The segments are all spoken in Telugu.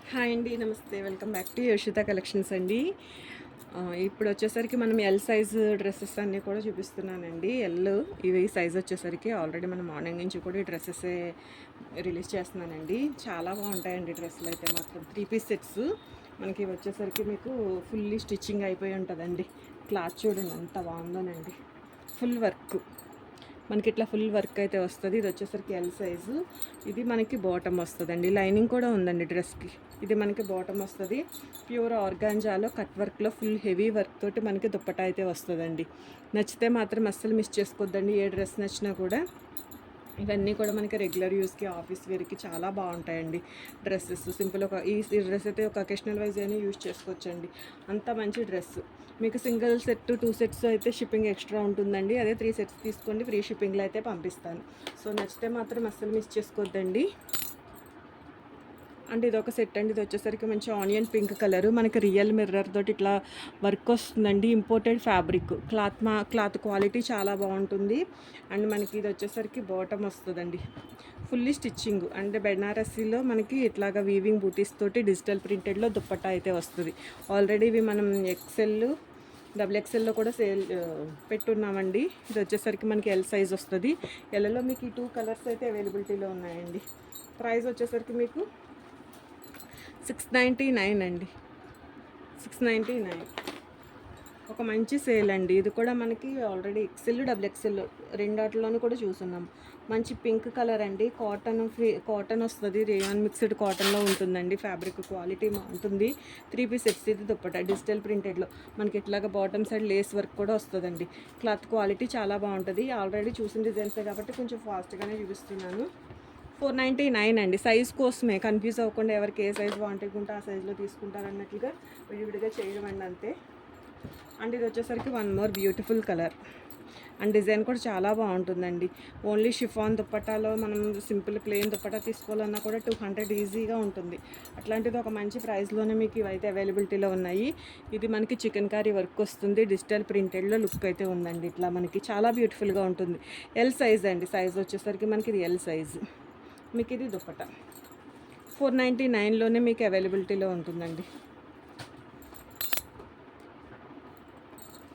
హాయ్ అండి, నమస్తే. వెల్కమ్ బ్యాక్ టు యోషిత కలెక్షన్స్ అండి. ఇప్పుడు వచ్చేసరికి మనం ఎల్ సైజు డ్రెస్సెస్ అన్నీ కూడా చూపిస్తున్నానండి. ఇవి సైజ్ వచ్చేసరికి ఆల్రెడీ మనం మార్నింగ్ నుంచి కూడా ఈ డ్రెస్సెసే రిలీజ్ చేస్తున్నానండి. చాలా బాగుంటాయండి డ్రెస్సులు అయితే మాత్రం. 3 పీస్ సెట్స్ మనకి ఇవి వచ్చేసరికి మీకు ఫుల్లీ స్టిచ్చింగ్ అయిపోయి ఉంటుందండి. క్లాత్ చూడండి ఎంత బాగుందోనండి. ఫుల్ వర్క్ మనకి ఇట్లా ఫుల్ వర్క్ అయితే వస్తుంది. ఇది వచ్చేసరికి ఎల్ సైజు. ఇది మనకి బాటమ్ వస్తుందండి. లైనింగ్ కూడా ఉందండి డ్రెస్కి. ఇది మనకి బాటమ్ వస్తుంది. ప్యూర్ ఆర్గాంజాలో కట్ వర్క్లో ఫుల్ హెవీ వర్క్ తోటి మనకి దుప్పట అయితే వస్తుందండి. నచ్చితే మాత్రం అస్సలు మిస్ చేసుకోవద్దండి. ఏ డ్రెస్ నచ్చినా కూడా. ఇవన్నీ కూడా మనకి రెగ్యులర్ యూస్కి, ఆఫీస్ వేర్కి చాలా బాగుంటాయండి డ్రెస్సెస్. సింపుల్ ఈ డ్రెస్ అయితే ఒక అకేషనల్ వైజ్ అయినా యూజ్ చేసుకోవచ్చండి. అంత మంచి డ్రెస్. మీకు సింగిల్ సెట్ 2 సెట్స్ అయితే షిప్పింగ్ ఎక్స్ట్రా ఉంటుందండి. అదే 3 సెట్స్ తీసుకోండి, ఫ్రీ షిప్పింగ్లో అయితే పంపిస్తాను. సో నచ్చితే మాత్రం అస్సలు మిస్ చేసుకోవద్దండి. అంటే ఇది ఒక సెట్ అండి. ఇది వచ్చేసరికి మంచి ఆనియన్ పింక్ కలరు. మనకి రియల్ మిర్రర్ తోటి ఇట్లా వర్క్ వస్తుందండి. Imported fabric. క్లాత్ క్వాలిటీ చాలా బాగుంటుంది. అండ్ మనకి ఇది వచ్చేసరికి బాటమ్ వస్తుందండి. Fully stitching. అంటే బెనారసీలో మనకి ఇట్లాగా వీవింగ్ బూటీస్ తోటి డిజిటల్ ప్రింటెడ్లో దుప్పట్టా అయితే వస్తుంది. ఆల్రెడీ ఇవి మనం ఎక్సెల్, డబుల్ ఎక్సెల్లో కూడా పెట్టున్నామండి. ఇది వచ్చేసరికి మనకి ఎల్ సైజ్ వస్తుంది. ఎల్లలో మీకు ఈ 2 కలర్స్ అయితే అవైలబిలిటీలో ఉన్నాయండి. ప్రైస్ వచ్చేసరికి మీకు 699 అండి. 699 ఒక మంచి సేల్ అండి. ఇది కూడా మనకి ఆల్రెడీ ఎక్సెల్, డబుల్ ఎక్సెల్ రెండాటిలోనూ కూడా చూస్తున్నాం. మంచి పింక్ కలర్ అండి. కాటన్ వస్తుంది. రేయాన్ మిక్స్డ్ కాటన్లో ఉంటుందండి. ఫ్యాబ్రిక్ క్వాలిటీ ఉంటుంది. 3 పీస్ సెట్స్. ఇది దుప్పట డిజిటల్ ప్రింటెడ్లో మనకి ఇట్లాగా బాటమ్ సైడ్ లేస్ వర్క్ కూడా వస్తుందండి. క్లాత్ క్వాలిటీ చాలా బాగుంటుంది. ఆల్రెడీ చూసిన డిజైన్సే కాబట్టి కొంచెం ఫాస్ట్గానే చూపిస్తున్నాను. 499 అండి. సైజ్ కోసమే, కన్ఫ్యూజ్ అవ్వకుండా ఎవరికి ఏ సైజ్ వాంటెడ్ ఉంటే ఆ సైజులో తీసుకుంటారన్నట్లుగా విడివిడిగా చేయడం అండి, అంతే. అండ్ ఇది వచ్చేసరికి one more beautiful colour. And design కూడా చాలా బాగుంటుందండి. ఓన్లీ షిఫాన్ దుప్పటాలో మనం సింపుల్ ప్లెయిన్ దుప్పటా తీసుకోవాలన్నా కూడా 200 ఈజీగా ఉంటుంది. అట్లాంటిది ఒక మంచి ప్రైస్లోనే మీకు ఇవైతే అవైలబిలిటీలో ఉన్నాయి. ఇది మనకి చికెన్ కర్రీ వర్క్ వస్తుంది. డిజిటల్ ప్రింటెడ్లో లుక్ అయితే ఉందండి. ఇట్లా మనకి చాలా బ్యూటిఫుల్గా ఉంటుంది. ఎల్ సైజ్ అండి. సైజ్ వచ్చేసరికి మనకి ఇది ఎల్ సైజ్. మీకు ఇది దుప్పట 499లోనే మీకు అవైలబిలిటీలో ఉంటుందండి.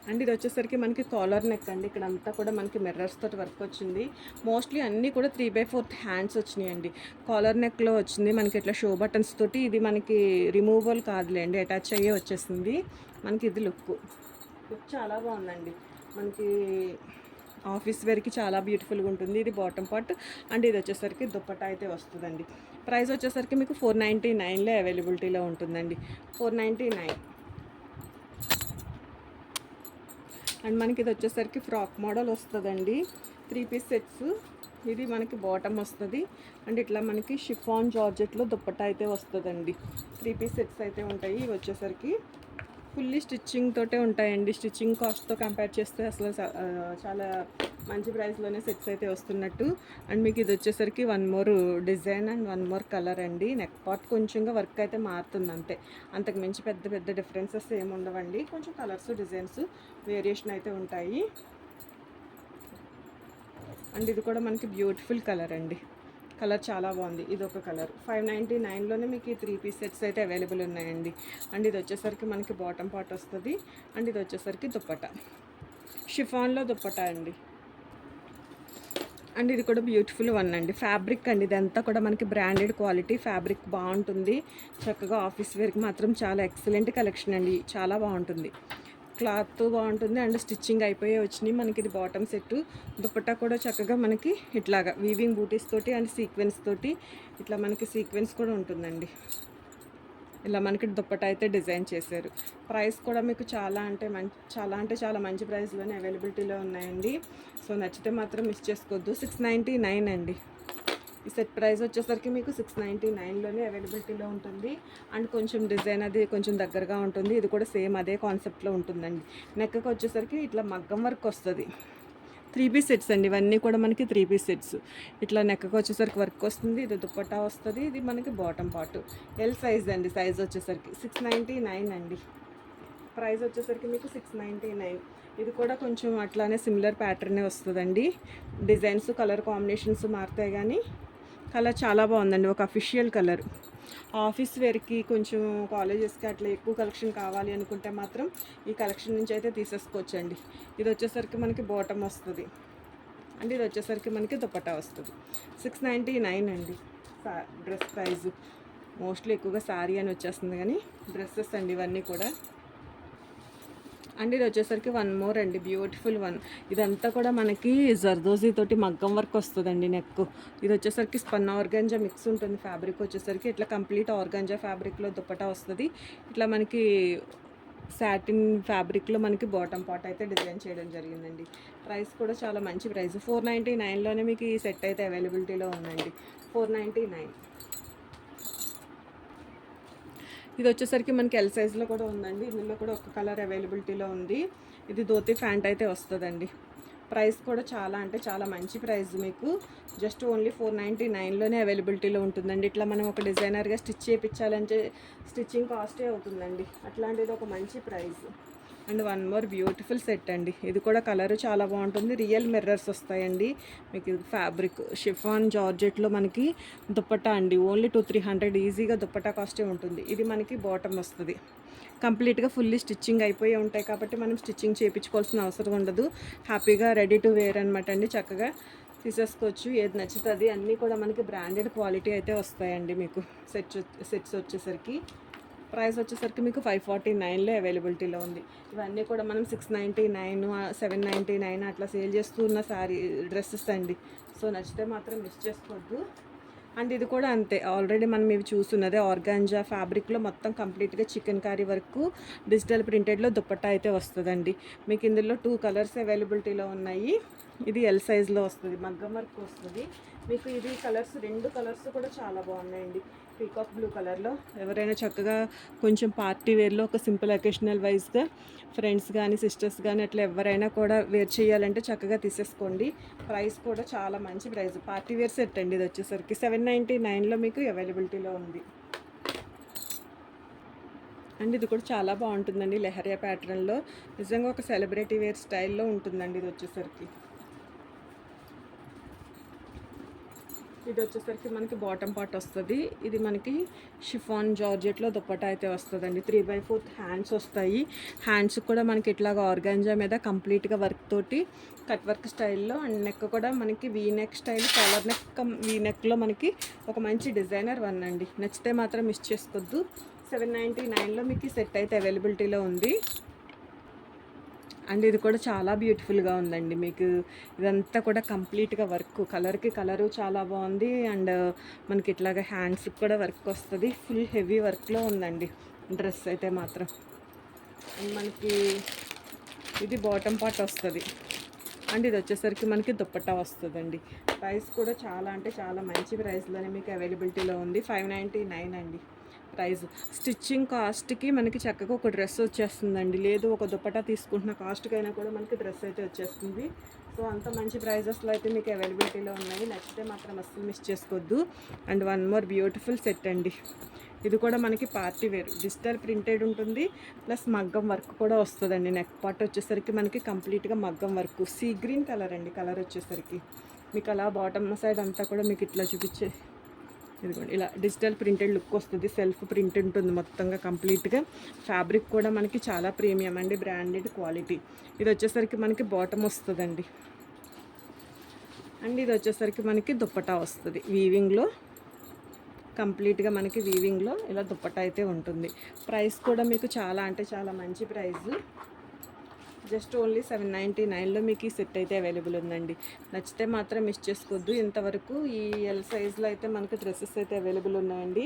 అండ్ ఇది వచ్చేసరికి మనకి కాలర్ నెక్ అండి. ఇక్కడ అంతా కూడా మనకి మిర్రర్స్ తోటి వర్క్ వచ్చింది. మోస్ట్లీ అన్నీ కూడా 3/4 హ్యాండ్స్ వచ్చినాయండి. కాలర్ నెక్లో వచ్చింది మనకి ఇట్లా షో బటన్స్ తోటి. ఇది మనకి రిమూవబుల్ కాదులేండి, అటాచ్ అయ్యే వచ్చేసింది. మనకి ఇది లుక్ చాలా బాగుందండి. మనకి ఆఫీస్ వేర్కి చాలా బ్యూటిఫుల్గా ఉంటుంది. ఇది బాటమ్ పార్ట్. అండ్ ఇది వచ్చేసరికి దుప్పట్టా అయితే వస్తుందండి. ప్రైస్ వచ్చేసరికి మీకు 499లో అవైలబిలిటీలో ఉంటుందండి. 499. అండ్ మనకి ఇది వచ్చేసరికి ఫ్రాక్ మోడల్ వస్తుందండి. 3 పీస్ సెట్స్. ఇది మనకి బాటమ్ వస్తుంది. అండ్ ఇట్లా మనకి షిఫాన్ జార్జెట్లో దుప్పట్టా అయితే వస్తుందండి. 3 పీస్ సెట్స్ అయితే ఉంటాయి. ఇవి వచ్చేసరికి ఫుల్లీ స్టిచ్చింగ్ తోటే ఉంటాయండి. స్టిచ్చింగ్ కాస్ట్తో కంపేర్ చేస్తే అసలు చాలా మంచి ప్రైస్లోనే సెట్స్ అయితే వస్తున్నట్టు. అండ్ మీకు ఇది వచ్చేసరికి one more design and one more colour అండి. నెక్ పార్ట్ కొంచెంగా వర్క్ అయితే మారుతుంది అంతే. అంతకు మించి పెద్ద పెద్ద డిఫరెన్సెస్ ఏమి ఉండవండి. కొంచెం కలర్స్, డిజైన్స్ వేరియేషన్ అయితే ఉంటాయి. అండ్ ఇది కూడా మనకి బ్యూటిఫుల్ కలర్ అండి. కలర్ చాలా బాగుంది. ఇది ఒక కలర్. 599లోనే మీకు ఈ 3 పీస్ సెట్స్ అయితే అవైలబుల్ ఉన్నాయండి. అండ్ ఇది వచ్చేసరికి మనకి బాటమ్ పార్ట్ వస్తుంది. అండ్ ఇది వచ్చేసరికి దుప్పట షిఫాన్లో దుప్పట అండి. అండ్ ఇది కూడా బ్యూటిఫుల్ వన్ అండి. ఫ్యాబ్రిక్ అండి. ఇదంతా కూడా మనకి బ్రాండెడ్ క్వాలిటీ ఫ్యాబ్రిక్ బాగుంటుంది. చక్కగా ఆఫీస్ వేర్కి మాత్రం చాలా ఎక్సలెంట్ కలెక్షన్ అండి. చాలా బాగుంటుంది. క్లాత్ బాగుంటుంది. అండ్ స్టిచ్చింగ్ అయిపోయే వచ్చినాయి. మనకి ఇది బాటమ్ సెట్. దుపట్టా కూడా చక్కగా మనకి ఇట్లాగా వీవింగ్ బూటీస్ తోటి అండ్ సీక్వెన్స్ తోటి ఇట్లా మనకి సీక్వెన్స్ కూడా ఉంటుందండి. ఇలా మనకి దుప్పట్టా అయితే డిజైన్ చేశారు. ప్రైస్ కూడా మీకు చాలా చాలా మంచి ప్రైస్లోనే అవైలబిలిటీలో ఉన్నాయండి. సో నచ్చితే మాత్రం మిస్ చేసుకోవద్దు. 699 అండి. ఈ సెట్ ప్రైస్ వచ్చేసరికి మీకు 699లోనే అవైలబిలిటీలో ఉంటుంది. అండ్ కొంచెం డిజైన్ అది కొంచెం దగ్గరగా ఉంటుంది. ఇది కూడా సేమ్ అదే కాన్సెప్ట్లో ఉంటుందండి. నెక్కి వచ్చేసరికి ఇట్లా మగ్గం వర్క్ వస్తుంది. 3 పీస్ సెట్స్ అండి. ఇవన్నీ కూడా మనకి 3 పీస్ సెట్స్. ఇట్లా నెక్కకు వచ్చేసరికి వర్క్ వస్తుంది. ఇది దుప్పట్టా వస్తుంది. ఇది మనకి బాటమ్ పార్ట్. ఎల్ సైజ్ అండి. సైజ్ వచ్చేసరికి 699 అండి. ప్రైస్ వచ్చేసరికి మీకు 699. ఇది కూడా కొంచెం అట్లానే సిమిలర్ ప్యాటర్నే వస్తుందండి. డిజైన్స్, కలర్ కాంబినేషన్స్ మారుతాయి కానీ కలర్ చాలా బాగుందండి. ఒక అఫిషియల్ కలర్. ఆఫీస్ వేర్కి కొంచెం కాలేజెస్కి అట్లా ఎక్కువ కలెక్షన్ కావాలి అనుకుంటే మాత్రం ఈ కలెక్షన్ నుంచి అయితే తీసేసుకోవచ్చండి. ఇది వచ్చేసరికి మనకి బాటమ్ వస్తుంది అండ్ ఇది వచ్చేసరికి మనకి దుపట్టా వస్తుంది. 699 అండి డ్రెస్ ప్రైజు. మోస్ట్లీ ఎక్కువగా శారీ అని వచ్చేస్తుంది కానీ డ్రెస్సెస్ అండి ఇవన్నీ కూడా. అండ్ ఇది వచ్చేసరికి వన్ మోర్ అండి, బ్యూటిఫుల్ వన్. ఇదంతా కూడా మనకి జర్దోజీ తోటి మగ్గం వర్క్ వస్తుందండి నెక్. ఇది వచ్చేసరికి స్పన్ ఆర్గాంజా మిక్స్ ఉంటుంది ఫ్యాబ్రిక్ వచ్చేసరికి. ఇట్లా కంప్లీట్ ఆర్గాంజా ఫ్యాబ్రిక్లో దుపట్టా వస్తుంది. ఇట్లా మనకి సాటిన్ ఫ్యాబ్రిక్లో మనకి బాటమ్ పార్ట్ అయితే డిజైన్ చేయడం జరిగిందండి. ప్రైస్ కూడా చాలా మంచి ప్రైస్, 499లోనే మీకు ఈ సెట్ అయితే అవైలబిలిటీలో ఉందండి. 499. ఇది వచ్చేసరికి మనకి ఎల్ సైజ్లో కూడా ఉందండి. ఇందులో కూడా ఒక కలర్ అవైలబిలిటీలో ఉంది. ఇది ధోతి ప్యాంట్ అయితే వస్తుందండి. ప్రైస్ కూడా చాలా అంటే చాలా మంచి ప్రైస్, మీకు జస్ట్ ఓన్లీ 499లోనే అవైలబిలిటీలో ఉంటుందండి. ఇట్లా మనం ఒక డిజైనర్గా స్టిచ్ చేయించాలంటే స్టిచ్చింగ్ కాస్టే అవుతుందండి. అట్లాంటిది ఒక మంచి price. And one more beautiful set అండి. ఇది కూడా కలర్ చాలా బాగుంటుంది. రియల్ మిర్రర్స్ వస్తాయండి మీకు. ఫ్యాబ్రిక్ షిఫాన్ జార్జెట్లో మనకి దుపట్టా అండి. ఓన్లీ 200-300 ఈజీగా దుపట్టా కాస్టే ఉంటుంది. ఇది మనకి బాటమ్ వస్తుంది. కంప్లీట్గా ఫుల్లీ స్టిచ్చింగ్ అయిపోయి ఉంటాయి కాబట్టి మనం స్టిచ్చింగ్ చేయించుకోవాల్సిన అవసరం ఉండదు. హ్యాపీగా రెడీ టు వేర్ అనమాట అండి. చక్కగా తీసేసుకోవచ్చు, ఏది నచ్చుతుంది. అన్నీ కూడా మనకి బ్రాండెడ్ క్వాలిటీ అయితే వస్తాయండి మీకు. సెట్స్ వచ్చేసరికి ప్రైస్ వచ్చేసరికి మీకు 549లో అవైలబిలిటీలో ఉంది. ఇవన్నీ కూడా మనం 699, 799 అట్లా సేల్ చేస్తూ ఉన్న శారీ డ్రెస్సెస్ అండి. సో నచ్చితే మాత్రం మిస్ చేసుకోవద్దు. అండ్ ఇది కూడా అంతే, ఆల్రెడీ మనం ఇవి చూస్తున్నదే ఆర్గాంజా ఫ్యాబ్రిక్లో మొత్తం కంప్లీట్గా చికెన్ కర్రీ వరకు డిజిటల్ ప్రింటెడ్లో దుపట్టా అయితే వస్తుందండి. మీకు ఇందులో 2 కలర్స్ అవైలబిలిటీలో ఉన్నాయి. ఇది ఎల్ సైజ్లో వస్తుంది, మగ్గం వర్క్ వస్తుంది మీకు. ఇది కలర్స్ 2 కలర్స్ కూడా చాలా బాగున్నాయండి. పీకాక్ బ్లూ కలర్లో ఎవరైనా చక్కగా కొంచెం పార్టీ వేర్లో ఒక సింపుల్ అకేషనల్ వైజ్గా ఫ్రెండ్స్ కానీ సిస్టర్స్ కానీ అట్లా ఎవరైనా కూడా వేర్ చేయాలంటే చక్కగా తీసేసుకోండి. ప్రైస్ కూడా చాలా మంచి ప్రైస్. పార్టీ వేర్ సెట్ అండి. ఇది వచ్చేసరికి 799లో మీకు అవైలబిలిటీలో ఉంది. అండ్ ఇది కూడా చాలా బాగుంటుందండి. లెహరియా ప్యాటర్న్లో నిజంగా ఒక సెలబ్రిటీ వేర్ స్టైల్లో ఉంటుందండి. ఇది వచ్చేసరికి ఇది వచ్చేసరికి మనకి బాటమ్ పార్ట్ వస్తుంది. ఇది మనకి షిఫాన్ జార్జెట్లో దుపట్టా అయితే వస్తుందండి. 3/4 హ్యాండ్స్ వస్తాయి. హ్యాండ్స్ కూడా మనకి ఇట్లాగా ఆర్గాంజా మీద కంప్లీట్గా వర్క్ తోటి కట్ వర్క్ స్టైల్లో. అండ్ నెక్ కూడా మనకి V neck style, collar neck V నెక్లో మనకి ఒక మంచి డిజైనర్ వన్ అండి. నచ్చితే మాత్రం మిస్ చేసుకోవద్దు. 799లో మీకు ఈ సెట్ అయితే అవైలబిలిటీలో ఉంది. అండ్ ఇది కూడా చాలా బ్యూటిఫుల్గా ఉందండి మీకు. ఇదంతా కూడా కంప్లీట్గా వర్క్, కలర్కి కలరు చాలా బాగుంది. అండ్ మనకి ఇట్లాగా హ్యాండ్స్కి కూడా వర్క్ వస్తుంది. ఫుల్ హెవీ వర్క్లో ఉందండి డ్రెస్ అయితే మాత్రం. అండ్ మనకి ఇది బాటమ్ పార్ట్ వస్తుంది. అండ్ ఇది వచ్చేసరికి మనకి దుపట్టా వస్తుందండి. ప్రైస్ కూడా చాలా అంటే చాలా మంచి ప్రైస్లోనే మీకు అవైలబిలిటీలో ఉంది. 599 అండి ప్రైస్. స్టిచ్చింగ్ కాస్ట్కి మనకి చక్కగా ఒక డ్రెస్ వచ్చేస్తుందండి. లేదు ఒక దుపట్టా తీసుకుంటున్న కాస్ట్కి అయినా కూడా మనకి డ్రెస్ అయితే వచ్చేస్తుంది. సో అంత మంచి ప్రైజెస్లో అయితే మీకు అవైలబిలిటీలో ఉన్నాయి. నచ్చితే మాత్రం అస్సలు మిస్ చేసుకోవద్దు. And one more beautiful set అండి. ఇది కూడా మనకి పార్టీ వేర్, డిజిటల్ ప్రింటెడ్ ఉంటుంది, ప్లస్ మగ్గం వర్క్ కూడా వస్తుందండి. నెక్ పార్ట్ వచ్చేసరికి మనకి కంప్లీట్గా మగ్గం వర్క్. సీ గ్రీన్ కలర్ అండి కలర్ వచ్చేసరికి మీకు. అలా బాటమ్ సైడ్ అంతా కూడా మీకు ఇట్లా చూపించే ఇదిగోండి ఇలా డిజిటల్ ప్రింటెడ్ లుక్ వస్తుంది. సెల్ఫ్ ప్రింట్ ఉంటుంది మొత్తంగా కంప్లీట్గా. ఫ్యాబ్రిక్ కూడా మనకి చాలా ప్రీమియం అండి, బ్రాండెడ్ క్వాలిటీ. ఇది వచ్చేసరికి మనకి బాటమ్ వస్తుందండి. అండ్ ఇది వచ్చేసరికి మనకి దుపట్టా వస్తుంది వీవింగ్లో. కంప్లీట్గా మనకి వీవింగ్లో ఇలా దుపట్టా అయితే ఉంటుంది. ప్రైస్ కూడా మీకు చాలా అంటే చాలా మంచి ప్రైస్. జస్ట్ ఓన్లీ 799లో మీకు ఈ సెట్ అయితే అవైలబుల్ ఉందండి. నచ్చితే మాత్రం మిస్ చేసుకోవద్దు. ఇంతవరకు ఈ ఎల్ సైజ్లో అయితే మనకు డ్రెస్సెస్ అయితే అవైలబుల్ ఉన్నాయండి.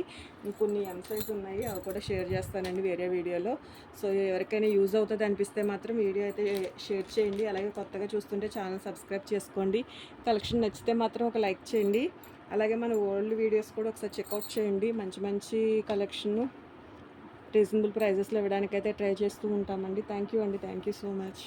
కొన్ని ఎం సైజ్ ఉన్నాయి, అవి కూడా షేర్ చేస్తానండి వేరే వీడియోలో. సో ఎవరికైనా యూజ్ అవుతుంది అనిపిస్తే మాత్రం వీడియో అయితే షేర్ చేయండి. అలాగే కొత్తగా చూస్తుంటే ఛానల్ సబ్స్క్రైబ్ చేసుకోండి. కలెక్షన్ నచ్చితే మాత్రం ఒక లైక్ చేయండి. అలాగే మన ఓల్డ్ వీడియోస్ కూడా ఒకసారి చెక్అవుట్ చేయండి. మంచి మంచి కలెక్షన్ రీజనబుల్ ప్రైజెస్లో ఇవ్వడానికైతే ట్రై చేస్తూ ఉంటామండి. థ్యాంక్ యూ అండి. Thank you so much.